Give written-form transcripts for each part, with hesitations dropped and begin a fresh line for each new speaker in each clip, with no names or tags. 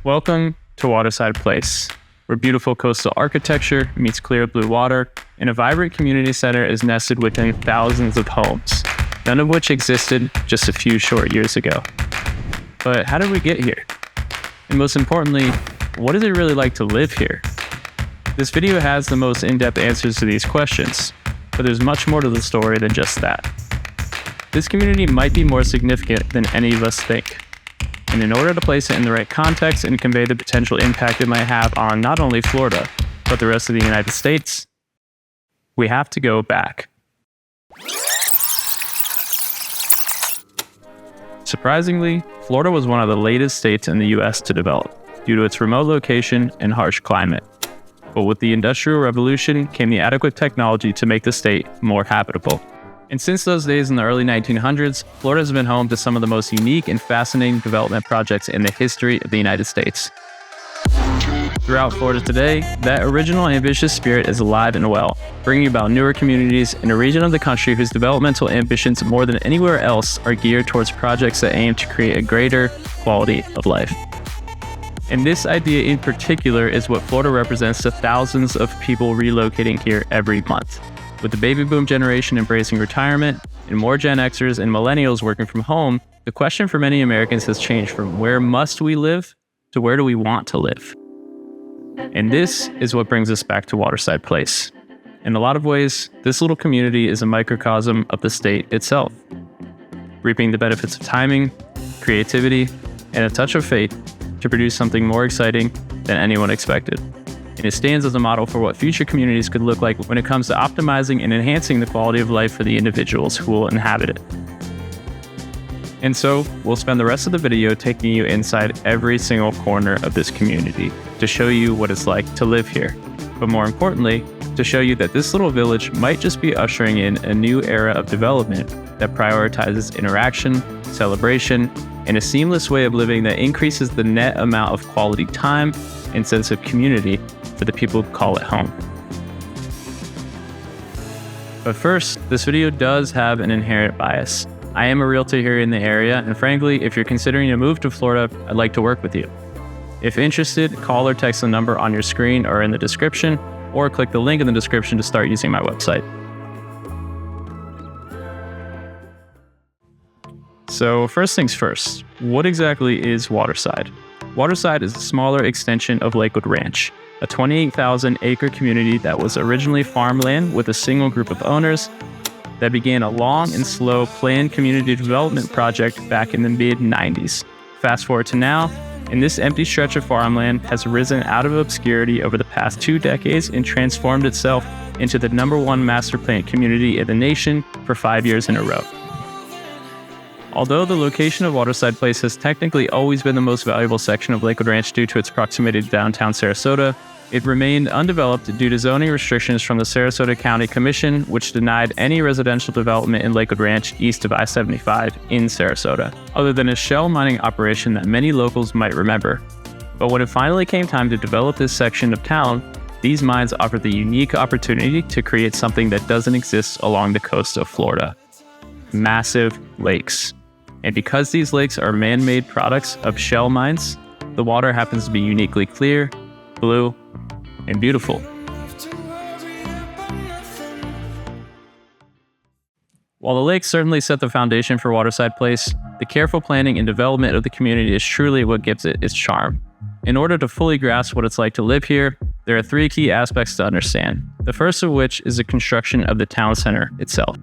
Welcome to Waterside Place, where beautiful coastal architecture meets clear blue water, and a vibrant community center is nested within thousands of homes, none of which existed just a few short years ago. But how did we get here? And most importantly, what is it really like to live here? This video has the most in-depth answers to these questions, but there's much more to the story than just that. This community might be more significant than any of us think. And in order to place it in the right context and convey the potential impact it might have on not only Florida, but the rest of the United States, we have to go back. Surprisingly, Florida was one of the latest states in the US to develop, due to its remote location and harsh climate. But with the Industrial Revolution came the adequate technology to make the state more habitable. And since those days in the early 1900s, Florida has been home to some of the most unique and fascinating development projects in the history of the United States. Throughout Florida today, that original ambitious spirit is alive and well, bringing about newer communities in a region of the country whose developmental ambitions more than anywhere else are geared towards projects that aim to create a greater quality of life. And this idea in particular is what Florida represents to thousands of people relocating here every month. With the baby boom generation embracing retirement and more Gen Xers and millennials working from home, the question for many Americans has changed from where must we live to where do we want to live? And this is what brings us back to Waterside Place. In a lot of ways, this little community is a microcosm of the state itself, reaping the benefits of timing, creativity, and a touch of fate to produce something more exciting than anyone expected. And it stands as a model for what future communities could look like when it comes to optimizing and enhancing the quality of life for the individuals who will inhabit it. And so, we'll spend the rest of the video taking you inside every single corner of this community to show you what it's like to live here. But more importantly, to show you that this little village might just be ushering in a new era of development that prioritizes interaction, celebration, and a seamless way of living that increases the net amount of quality time and sense of community for the people who call it home. But first, this video does have an inherent bias. I am a realtor here in the area, and frankly, if you're considering a move to Florida, I'd like to work with you. If interested, call or text the number on your screen or in the description, or click the link in the description to start using my website. So first things first, what exactly is Waterside? Waterside is a smaller extension of Lakewood Ranch, a 28,000 acre community that was originally farmland with a single group of owners that began a long and slow planned community development project back in the mid-90s. Fast forward to now, and this empty stretch of farmland has risen out of obscurity over the past 2 decades and transformed itself into the #1 master planned community in the nation for 5 years in a row. Although the location of Waterside Place has technically always been the most valuable section of Lakewood Ranch due to its proximity to downtown Sarasota, it remained undeveloped due to zoning restrictions from the Sarasota County Commission, which denied any residential development in Lakewood Ranch east of I-75 in Sarasota, other than a shell mining operation that many locals might remember. But when it finally came time to develop this section of town, these mines offered the unique opportunity to create something that doesn't exist along the coast of Florida: massive lakes. And because these lakes are man-made products of shell mines, the water happens to be uniquely clear, blue, and beautiful. While the lakes certainly set the foundation for Waterside Place, the careful planning and development of the community is truly what gives it its charm. In order to fully grasp what it's like to live here, there are 3 key aspects to understand. The first of which is the construction of the town center itself.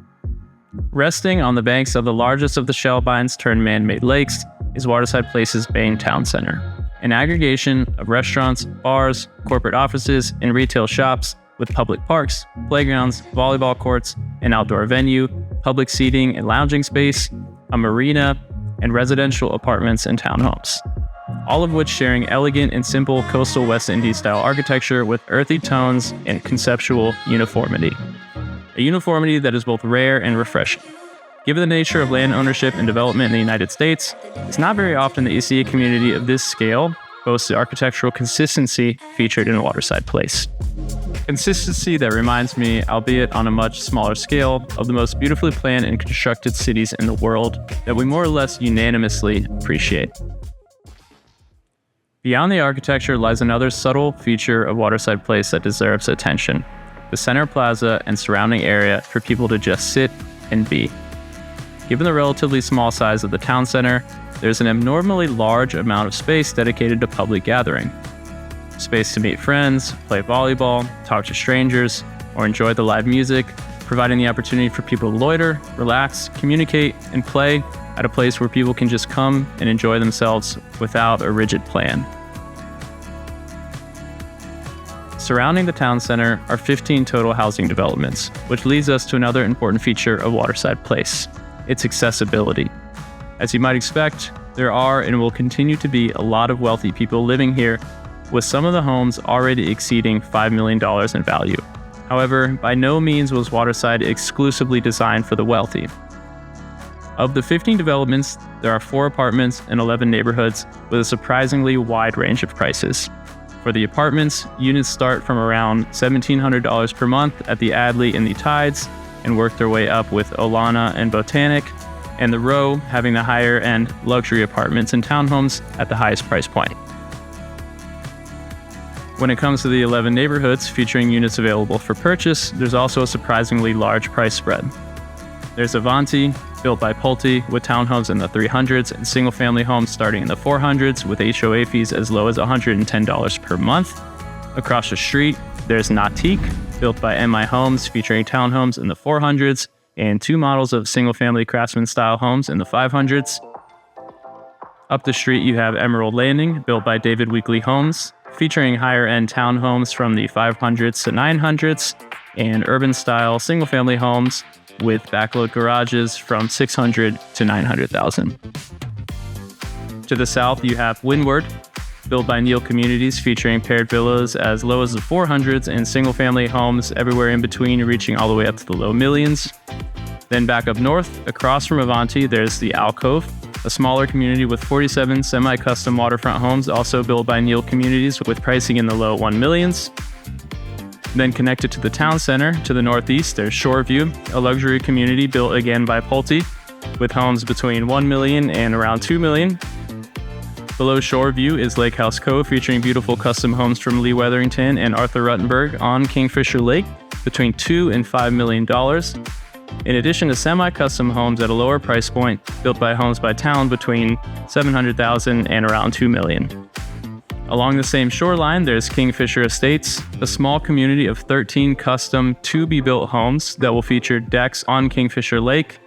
Resting on the banks of the largest of the shell mines turned man-made lakes is Waterside Place's main town center, an aggregation of restaurants, bars, corporate offices, and retail shops with public parks, playgrounds, volleyball courts, an outdoor venue, public seating and lounging space, a marina, and residential apartments and townhomes, all of which sharing elegant and simple coastal West Indies-style architecture with earthy tones and conceptual uniformity. A uniformity that is both rare and refreshing. Given the nature of land ownership and development in the United States, it's not very often that you see a community of this scale boast the architectural consistency featured in Waterside Place. Consistency that reminds me, albeit on a much smaller scale, of the most beautifully planned and constructed cities in the world that we more or less unanimously appreciate. Beyond the architecture lies another subtle feature of Waterside Place that deserves attention: the center plaza and surrounding area for people to just sit and be. Given the relatively small size of the town center, there's an abnormally large amount of space dedicated to public gathering. Space to meet friends, play volleyball, talk to strangers, or enjoy the live music, providing the opportunity for people to loiter, relax, communicate, and play at a place where people can just come and enjoy themselves without a rigid plan. Surrounding the town center are 15 total housing developments, which leads us to another important feature of Waterside Place: its accessibility. As you might expect, there are and will continue to be a lot of wealthy people living here, with some of the homes already exceeding $5 million in value. However, by no means was Waterside exclusively designed for the wealthy. Of the 15 developments, there are 4 apartments and 11 neighborhoods with a surprisingly wide range of prices. For the apartments, units start from around $1,700 per month at the Adley and the Tides and work their way up with Olana and Botanic, and the Row having the higher-end luxury apartments and townhomes at the highest price point. When it comes to the 11 neighborhoods featuring units available for purchase, there's also a surprisingly large price spread. There's Avanti, built by Pulte, with townhomes in the 300s and single-family homes starting in the 400s with HOA fees as low as $110 per month. Across the street, there's Nautique, built by MI Homes, featuring townhomes in the 400s and 2 models of single-family craftsman-style homes in the 500s. Up the street, you have Emerald Landing, built by David Weekley Homes, featuring higher-end townhomes from the 500s to 900s and urban-style single-family homes with backload garages from $600,000 to $900,000. To the south, you have Windward, built by Neil Communities, featuring paired villas as low as the 400s and single-family homes everywhere in between, reaching all the way up to the low millions. Then back up north, across from Avanti, there's the Alcove, a smaller community with 47 semi-custom waterfront homes, also built by Neil Communities with pricing in the low $1 millions. Then connected to the town center to the northeast, there's Shoreview, a luxury community built again by Pulte, with homes between $1 million and around $2 million. Below Shoreview is Lakehouse Cove, featuring beautiful custom homes from Lee Wetherington and Arthur Ruttenberg on Kingfisher Lake, between $2 and $5 million. In addition to semi-custom homes at a lower price point, built by Homes by Town between $700,000 and around $2 million. Along the same shoreline, there's Kingfisher Estates, a small community of 13 custom to-be-built homes that will feature decks on Kingfisher Lake,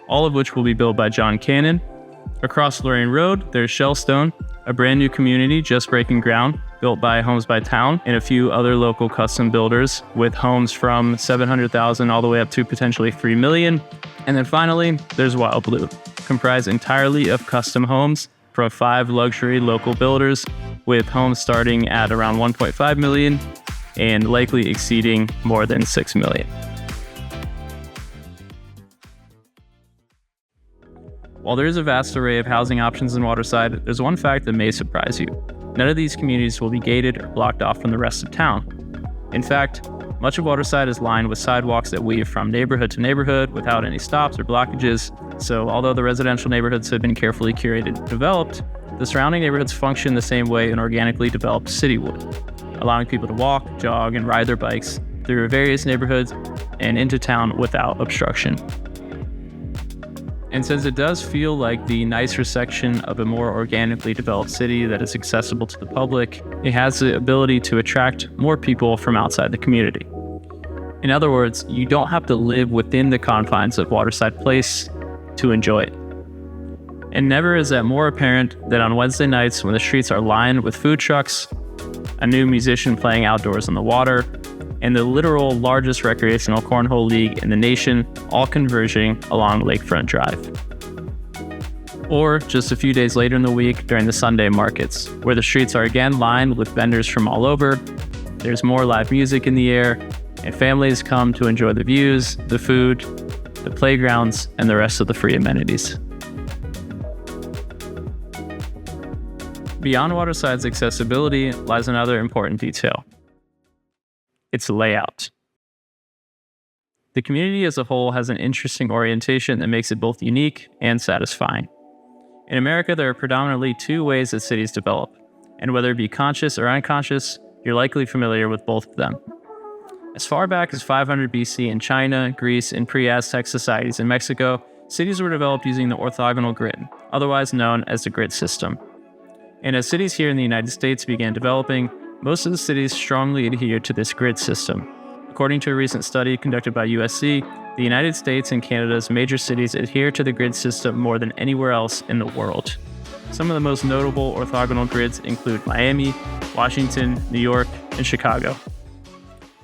all of which will be built by John Cannon. Across Lorraine Road, there's Shellstone, a brand new community just breaking ground, built by Homes by Town and a few other local custom builders, with homes from $700,000 all the way up to potentially $3 million. And then finally, there's Wild Blue, comprised entirely of custom homes from 5 luxury local builders, with homes starting at around $1.5 million and likely exceeding more than $6 million. While there is a vast array of housing options in Waterside, there's one fact that may surprise you. None of these communities will be gated or blocked off from the rest of town. In fact, much of Waterside is lined with sidewalks that weave from neighborhood to neighborhood without any stops or blockages. So although the residential neighborhoods have been carefully curated and developed, the surrounding neighborhoods function the same way an organically developed city would, allowing people to walk, jog, and ride their bikes through various neighborhoods and into town without obstruction. And since it does feel like the nicer section of a more organically developed city that is accessible to the public, it has the ability to attract more people from outside the community. In other words, you don't have to live within the confines of Waterside Place to enjoy it. And never is that more apparent than on Wednesday nights when the streets are lined with food trucks, a new musician playing outdoors on the water, and the literal largest recreational cornhole league in the nation, all converging along Lakefront Drive. Or just a few days later in the week during the Sunday markets, where the streets are again lined with vendors from all over, there's more live music in the air, and families come to enjoy the views, the food, the playgrounds, and the rest of the free amenities. Beyond Waterside's accessibility lies another important detail: its layout. The community as a whole has an interesting orientation that makes it both unique and satisfying. In America, there are predominantly 2 ways that cities develop: and whether it be conscious or unconscious, you're likely familiar with both of them. As far back as 500 BC in China, Greece, and pre-Aztec societies in Mexico, cities were developed using the orthogonal grid, otherwise known as the grid system. And as cities here in the United States began developing, most of the cities strongly adhered to this grid system. According to a recent study conducted by USC, the United States and Canada's major cities adhere to the grid system more than anywhere else in the world. Some of the most notable orthogonal grids include Miami, Washington, New York, and Chicago.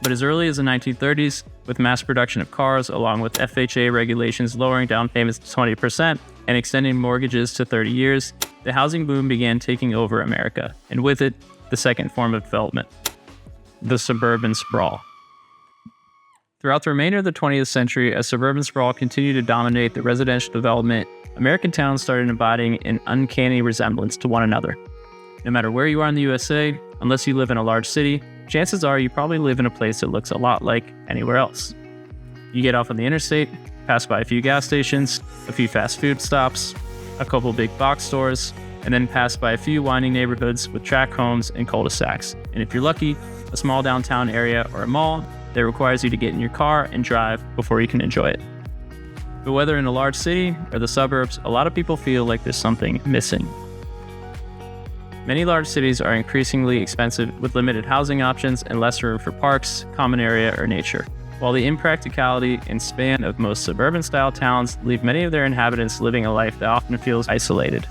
But as early as the 1930s, with mass production of cars, along with FHA regulations lowering down payments to 20% and extending mortgages to 30 years, the housing boom began taking over America, and with it, the second form of development, the suburban sprawl. Throughout the remainder of the 20th century, as suburban sprawl continued to dominate the residential development, American towns started embodying an uncanny resemblance to one another. No matter where you are in the USA, unless you live in a large city, chances are you probably live in a place that looks a lot like anywhere else. You get off on the interstate, pass by a few gas stations, a few fast food stops, a couple big box stores, and then pass by a few winding neighborhoods with tract homes and cul-de-sacs. And if you're lucky, a small downtown area or a mall that requires you to get in your car and drive before you can enjoy it. But whether in a large city or the suburbs, a lot of people feel like there's something missing. Many large cities are increasingly expensive with limited housing options and less room for parks, common area, or nature, while the impracticality and span of most suburban-style towns leave many of their inhabitants living a life that often feels isolated.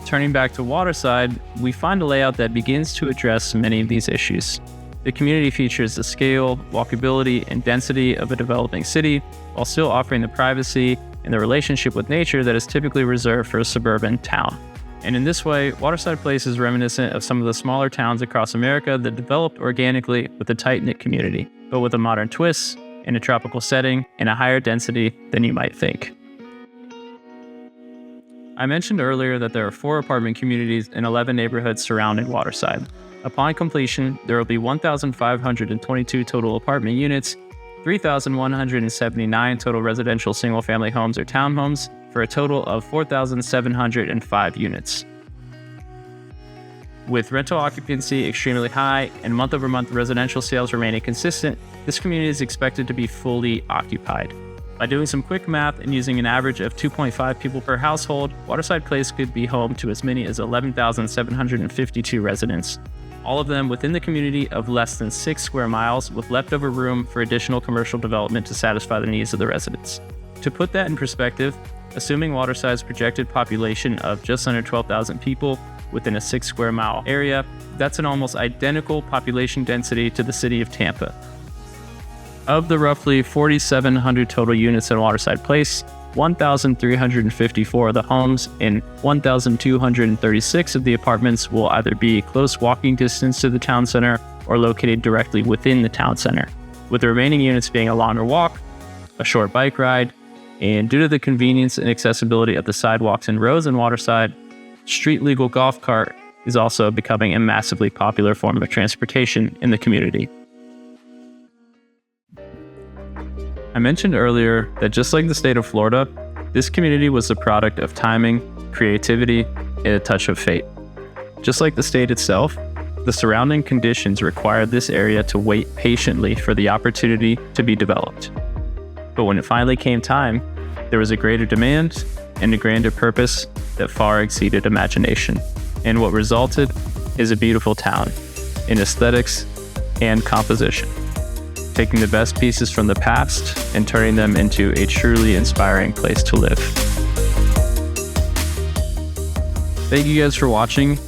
Turning back to Waterside, we find a layout that begins to address many of these issues. The community features the scale, walkability, and density of a developing city, while still offering the privacy and the relationship with nature that is typically reserved for a suburban town. And in this way, Waterside Place is reminiscent of some of the smaller towns across America that developed organically with a tight-knit community, but with a modern twist, in a tropical setting, and a higher density than you might think. I mentioned earlier that there are 4 apartment communities and 11 neighborhoods surrounding Waterside. Upon completion, there will be 1,522 total apartment units, 3,179 total residential single-family homes or townhomes, for a total of 4,705 units. With rental occupancy extremely high and month-over-month residential sales remaining consistent, this community is expected to be fully occupied. By doing some quick math and using an average of 2.5 people per household, Waterside Place could be home to as many as 11,752 residents, all of them within the community of less than 6 square miles with leftover room for additional commercial development to satisfy the needs of the residents. To put that in perspective, assuming Waterside's projected population of just under 12,000 people within a 6 square mile area, that's an almost identical population density to the city of Tampa. Of the roughly 4,700 total units in Waterside Place, 1,354 of the homes and 1,236 of the apartments will either be close walking distance to the town center or located directly within the town center, with the remaining units being a longer walk, a short bike ride, and due to the convenience and accessibility of the sidewalks and roads in Waterside, street-legal golf cart is also becoming a massively popular form of transportation in the community. I mentioned earlier that just like the state of Florida, this community was the product of timing, creativity, and a touch of fate. Just like the state itself, the surrounding conditions required this area to wait patiently for the opportunity to be developed. But when it finally came time, there was a greater demand and a grander purpose that far exceeded imagination. And what resulted is a beautiful town in aesthetics and composition, taking the best pieces from the past and turning them into a truly inspiring place to live. Thank you guys for watching.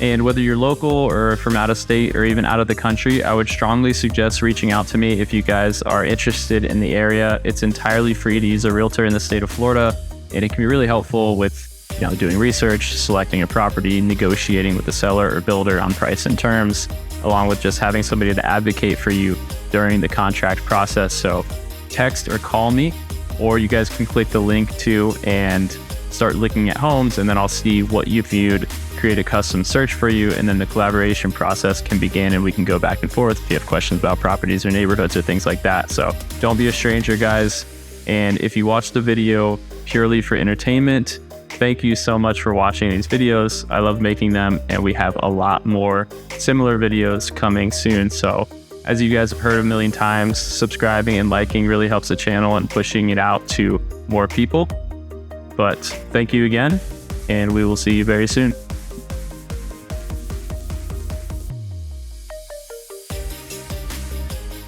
And whether you're local or from out of state or even out of the country, I would strongly suggest reaching out to me if you guys are interested in the area. It's entirely free to use a realtor in the state of Florida, and it can be really helpful with doing research, selecting a property, negotiating with the seller or builder on price and terms, along with just having somebody to advocate for you during the contract process. So text or call me, or you guys can click the link too and start looking at homes, and then I'll see what you viewed, create a custom search for you, and then the collaboration process can begin and we can go back and forth if you have questions about properties or neighborhoods or things like that. So don't be a stranger, guys. And if you watch the video purely for entertainment Thank you so much for watching these videos. I love making them, and we have a lot more similar videos coming soon. So as you guys have heard a million times, subscribing and liking really helps the channel and pushing it out to more people. But thank you again, and we will see you very soon.